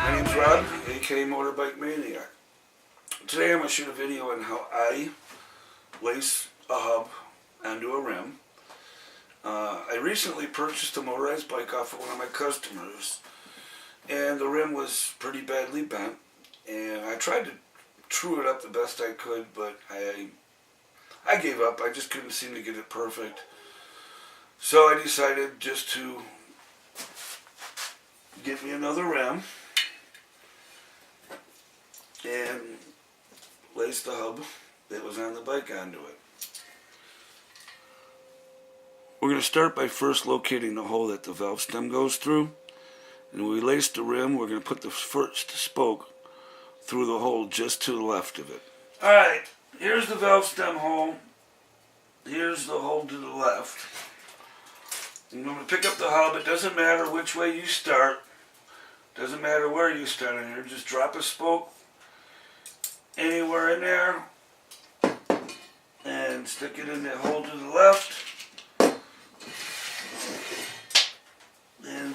My name's Rob, aka Motorbike Maniac. Today I'm going to shoot a video on how I lace a hub onto a rim. I recently purchased a motorized bike off of one of my customers, and the rim was pretty badly bent, and I tried to true it up the best I could, but I gave up. I just couldn't seem to get it perfect. So I decided just to get me another rim and lace the hub that was on the bike onto it. We're going to start by first locating the hole that the valve stem goes through. And when we lace the rim, we're going to put the first spoke through the hole just to the left of it. Alright, here's the valve stem hole. Here's the hole to the left. I'm going to pick up the hub. It doesn't matter which way you start. Doesn't matter where you start in here. Just drop a spoke anywhere in there and stick it in the hole to the left. And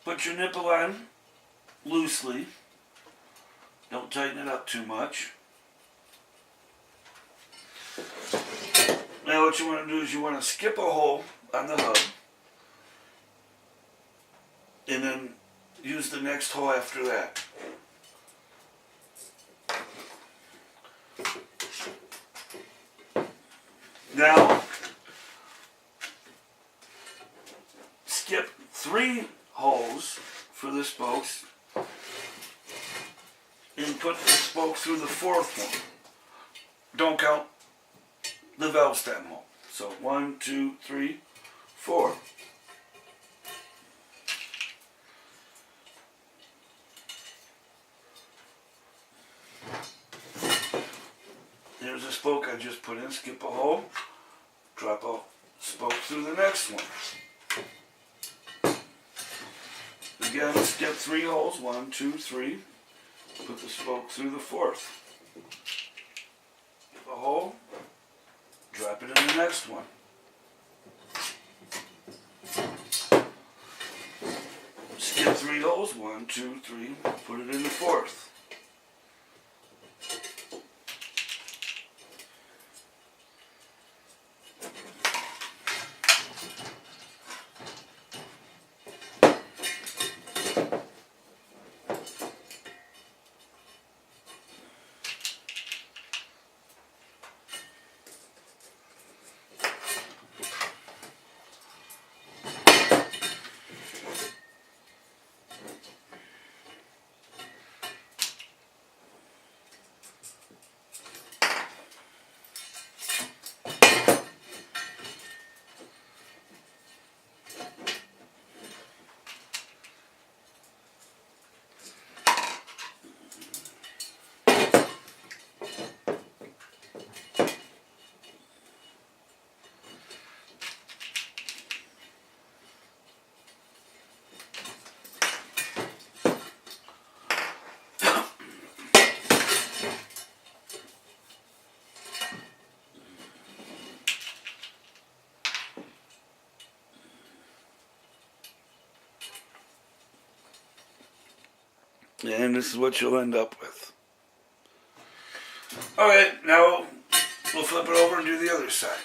put your nipple on loosely. Don't tighten it up too much. Now what you want to do is you want to skip a hole on the hub and then use the next hole after that. Now skip 3 holes for the spokes and put the spoke through the 4th one. Don't count the valve stem hole. So 1, 2, 3, 4. There's a spoke I just put in. Skip a hole. Drop a spoke through the next one. Again, skip 3 holes. 1, 2, 3. Put the spoke through the 4th. Skip a hole. Drop it in the next one. Skip 3 holes. 1, 2, 3. Put it in the 4th. And this is what you'll end up with. Alright, now we'll flip it over and do the other side.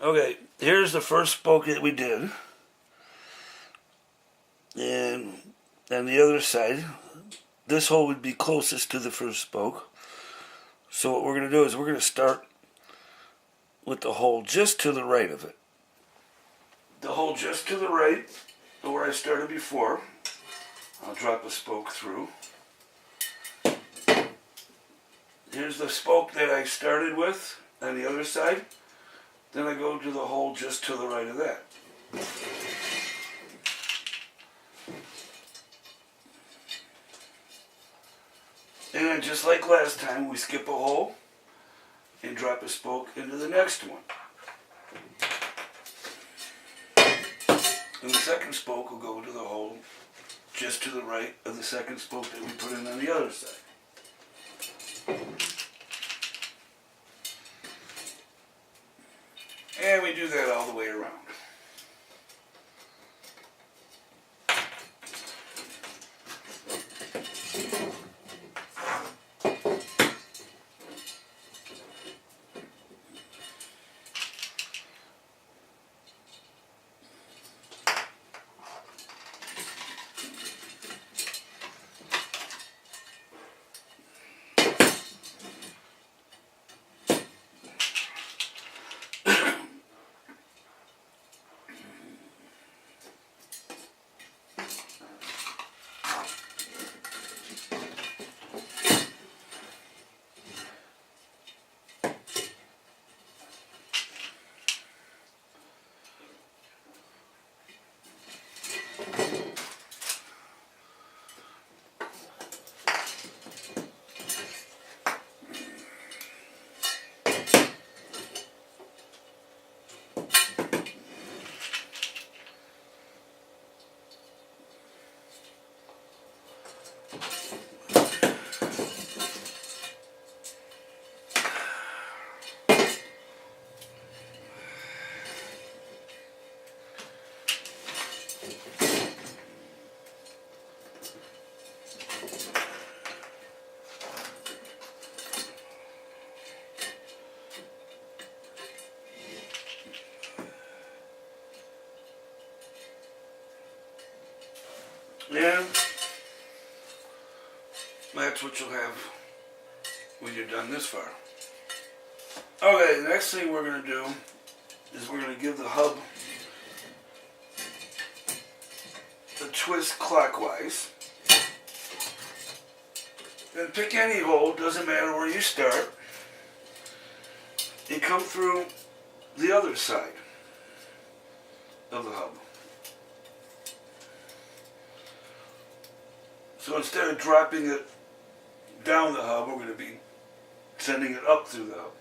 Okay, here's the first spoke that we did. And on the other side, this hole would be closest to the first spoke. So what we're going to do is we're going to start with the hole just to the right of it. The hole just to the right, where I started before. I'll drop a spoke through. Here's the spoke that I started with on the other side. Then I go to the hole just to the right of that. And then just like last time, we skip a hole and drop a spoke into the next one. And the second spoke will go to the hole just to the right of the second spoke that we put in on the other side. And we do that all the way around. And that's what you'll have when you're done this far. Okay, the next thing we're going to do is we're going to give the hub a twist clockwise. Then pick any hole, doesn't matter where you start, and come through the other side of the hub. So instead of dropping it down the hub, we're going to be sending it up through the hub.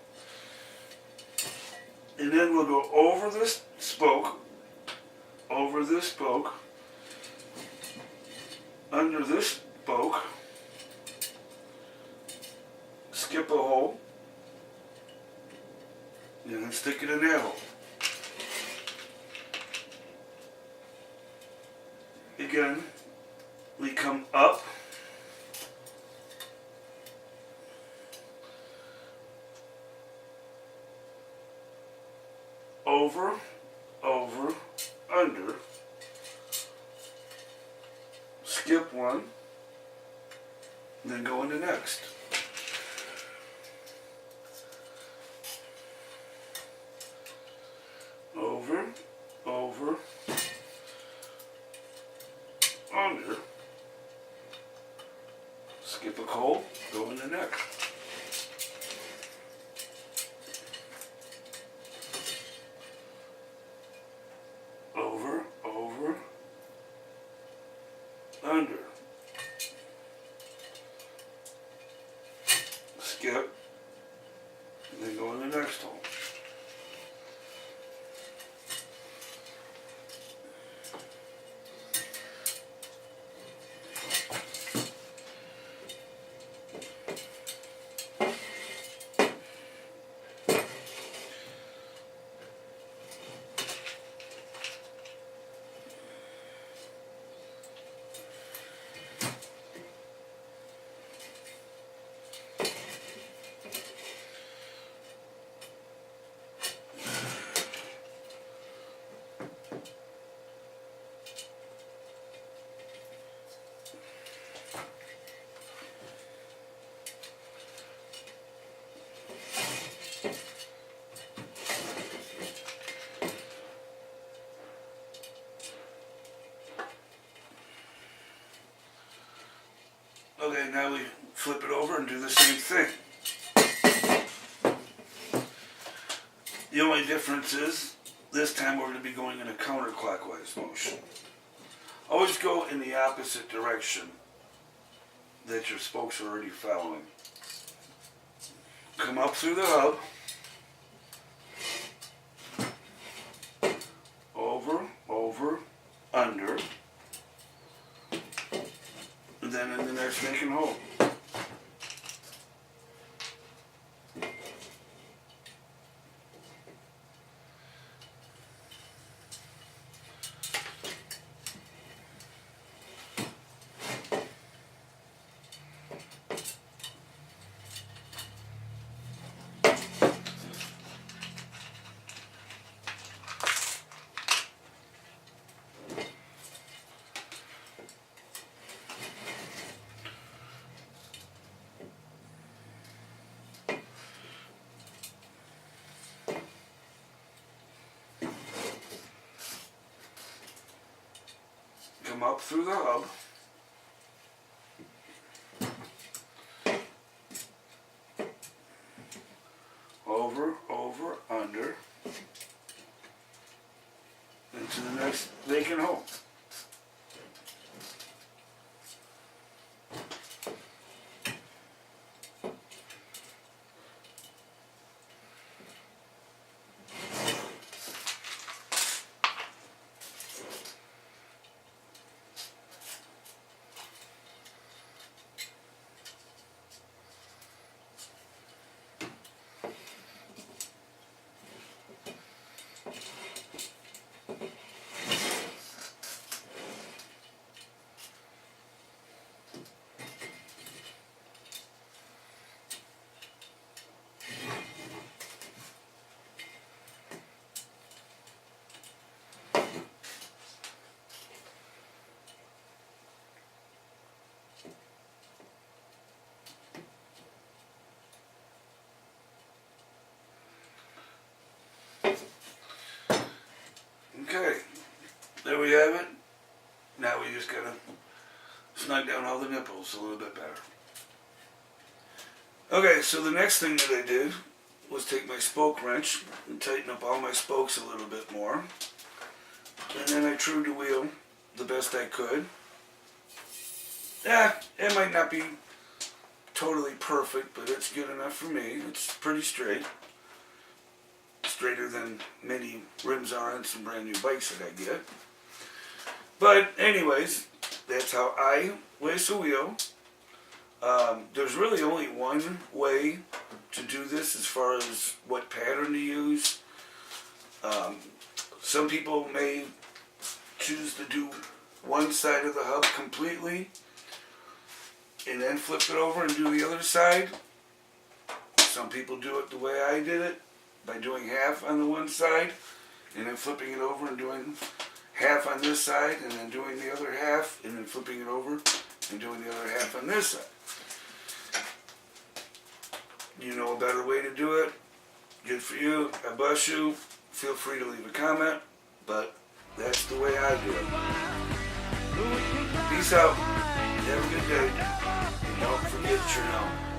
And then we'll go over this spoke, under this spoke, skip a hole, and then stick it in that hole. Again, we come up, over, under, skip one, then go into next. Over, under, skip a hole, go into next. Over, under, skip, and then go in the next hole. Okay, now we flip it over and do the same thing. The only difference is, this time we're going to be going in a counterclockwise motion. Always go in the opposite direction that your spokes are already following. Come up through the hub, over, under, and then in the next making hole. Come up through the hub, over, under, into the next vacant hole. down all the nipples a little bit better. Okay, so the next thing that I did was take my spoke wrench and tighten up all my spokes a little bit more. And then I trued the wheel the best I could. Yeah, it might not be totally perfect, but it's good enough for me. It's pretty straight. Straighter than many rims are on some brand new bikes that I get. But anyways, that's how I lace a wheel. There's really only one way to do this as far as what pattern to use. Some people may choose to do one side of the hub completely and then flip it over and do the other side. Some people do it the way I did it, by doing half on the one side and then flipping it over and doing half on this side and then doing the other half and then flipping it over and doing the other half on this side. You know a better way to do it? Good for you. I bless you. Feel free to leave a comment, but that's the way I do it. Peace out. Have a good day. And don't forget your helmet.